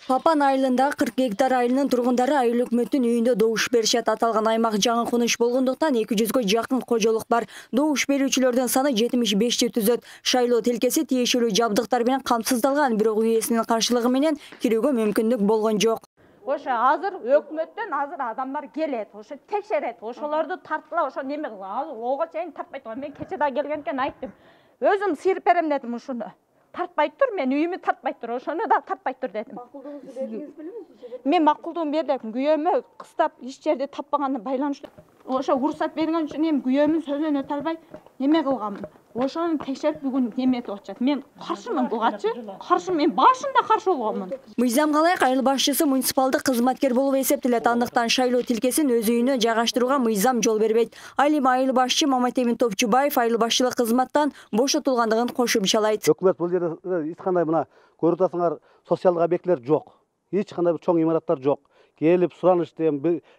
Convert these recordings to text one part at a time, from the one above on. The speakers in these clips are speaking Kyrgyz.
Папан айылында 40 гектар айылынын тургундары айыл өкмөттүн үйүндө добуш беришет. Аталган аймак жаңы конуш болгондуктан 200гө жакын кожолук бар. Добуш берүүчүлөрдүн саны 75ти түзөт. Шайлоо тилкеси тиешелүү жабдыктар менен камсыздалган, бирок үйесинин каршылыгы менен кирүүгө мүмкүндүк болгон жок. Ошо азыр өкмөттөн адамдар келет, ошо текшерет, ошолорду тарткыла, ошо неме ого чейин тартпайт. Мен кече да келгенден айттым. Өзүм сыйрып берем дедим ушуну. Тартпайт тур, мен үйүмө тартпайт тур, ошону да тартпайт тур дедим. Макулдугуңузду бердиңиз белемисиз? Мен макулдугун бердим, күйөөмө кыстап эч жерде таппаганы байланыштуу. Ошо уруксат берген үчүн эми күйөөмүн сөзүнө өтө албай неме кылганмын. Ошону текшерип бүгүн неметип атышат. Мен каршымын бугачы. Каршы, мен башында каршы болгонмун. Мыйзам Калайык айыл башчысы муниципалдык кызматкер болуп эсептелет. Андыктан шайлоо тилкесин өз үйүнө жайгаштырууга мыйзам жол бербейт. Ал эми айыл башчы Маматемин Топчубаев айыл башчылык кызматтан бошотулгандыгын кошумчалайт. Өкмөт бул жерде эч кандай мына көрүп атасыңар социалдык объектилер жок. Эч кандай чоң имараттар жок. Келип суранышты,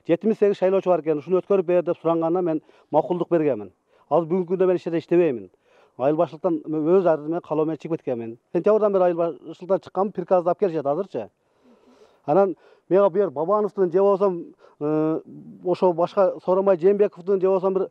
78 шайлоочу бар экен, ушуну өткөрүп бер деп суранганына мен макулдук бергенмин. Ал бүгүнкү күндө мен иш жерде иштебеймин. Айыл башчылыктан өз арызыммен калоо менен чыгып кеткенмин. Сентябрдан бери айыл башчылыктан чыккан приказды алып келишет азырчы. Анан мага бу жер Бабановдун же болбосо ошо башка Сооронбай Жээнбековдун же болбосо бир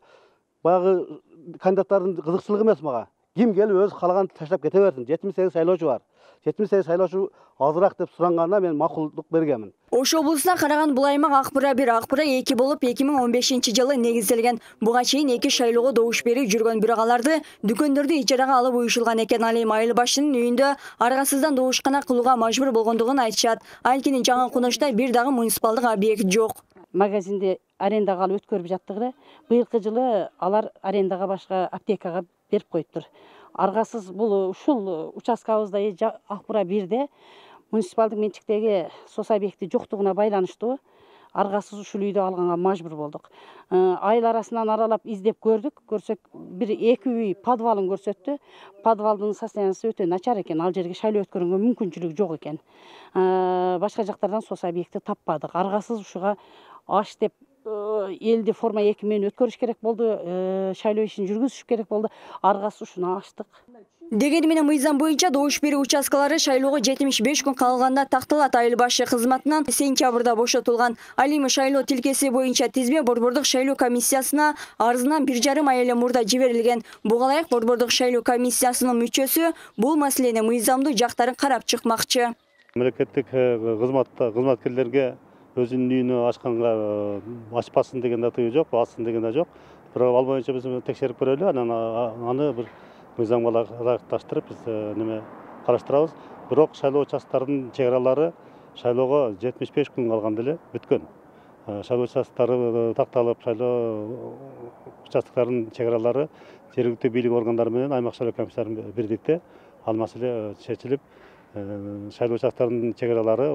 баягы кандидаттардын кызыкчылыгы эмес мага. Ким келип өз каалаган таштап кете берсин. 78 шайлоочу бар. 78 шайлоочу азыраак деп суранганына мен макулдук бергенмин. Ош облусуна караган бул аймак Акбура 1, Акбура 2 болуп 2015-жылы негизделген. Буга чейин 2 шайлоого добуш берип жүргөн, бирок аларды дүкөндөрдү ижарага алып уюшулган экен. Ал эми айыл башчынын үйүндө аргасыздан добушкана кылууга мажбур болгондугун айтышат. Анткени жаңы конушта бир дагы муниципалдык объект жок. Магазинде арендага алып өткөрүп жаттыгы. Быйылкы жылы алар арендага башка аптекага берип коюптур. Аргасыз бул ушул участкабызда Акбура 1де муниципалдык менчиктеги сос объекти жоктугуна байланыштуу аргасыз ушул үйдү алганга мажбур болдук. Айыл арасынан аралап издеп көрсөк бир 2 үй подвалын көрсөттү. Подвалдын состояниясы өтө начар экен. Ал жерге шайлоо өткөргөнгө мүмкүнчүлүк жок экен. Башка жактардан сос объекти таппадык. Аргасыз ушуга аш деп элди форма 2 менен өткөрүш керек болду, шайлоо ишин жүргүзүш керек болду. Аргасыз ушуну ачтык. Дегени менен мыйзам боюнча добуш берүү участкалары шайлоого 75 күн калганда такталат. Айыл башчы кызматынан сентябрда бошотулган. Ал эми шайлоо тилкеси боюнча тизме Борбордук шайлоо комиссиясына арызынан 1,5 ай эле мурда жиберилген. Буга ылайык Борбордук шайлоо комиссиясынын мүчөсү бул маселени мыйзамдуу жактарын карап чыкмакчы. Мамлекеттик кызматкерлерге өзүнүн үйүнө ачканга ачпасын деген да тыюу жок, ачсын деген да жок. Бирок ал боюнча биз текшерип көрөлү, анан аны бир мыйзамга ылайыкташтырып биз неме караштырабыз. Бирок шайлоо участкаларынын чек аралары шайлоого 75 күн калганда эле бүткөн. Шайлоо участкалары такталып, шайлоо участкаларынын чек аралары жергиликтүү бийлик органдары менен аймак шайлоо комиссиялары бирдикте ал маселе чечилип, шайлоо участкаларынын чек аралары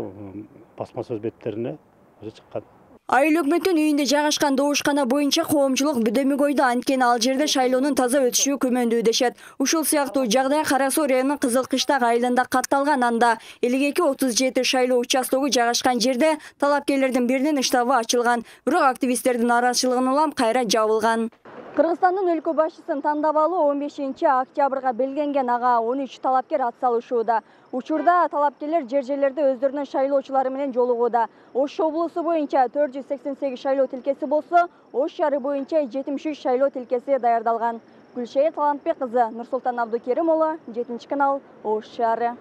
басма сөз беттерине өзү чыккан. Айыл өкмөттүн үйүндө жайгашкан добушкана боюнча коомчулук бүдөмө койду. Анткени ал жерде шайлоонун таза өтүшү күмөндүү дешет. Ушул сыяктуу жагдай Кара Суу районунун Кызылкыштак айылында катталган. Анда 52-37 шайлоо участогу жайгашкан жерде талапкерлердин биринин штабы ачылган. Бирок активисттердин арачылыгын улам кайра жабылган. Кыргызстандын өлкө башчысын тандап алуу 15-октябрга белгиленген. Ага 13 талапкер атсалышууда. Учурда талапкерлер жер-жерлерде өздөрүнүн шайлоочулары менен жолугууда. Ош облусу боюнча 488 шайлоо тилкеси болсо, Ош шаары боюнча 73 шайлоо тилкеси даярдалган. Гүлшейет Талантбек кызы, Нурсултан Абдукерим уулу, 7 канал, Ош шаары.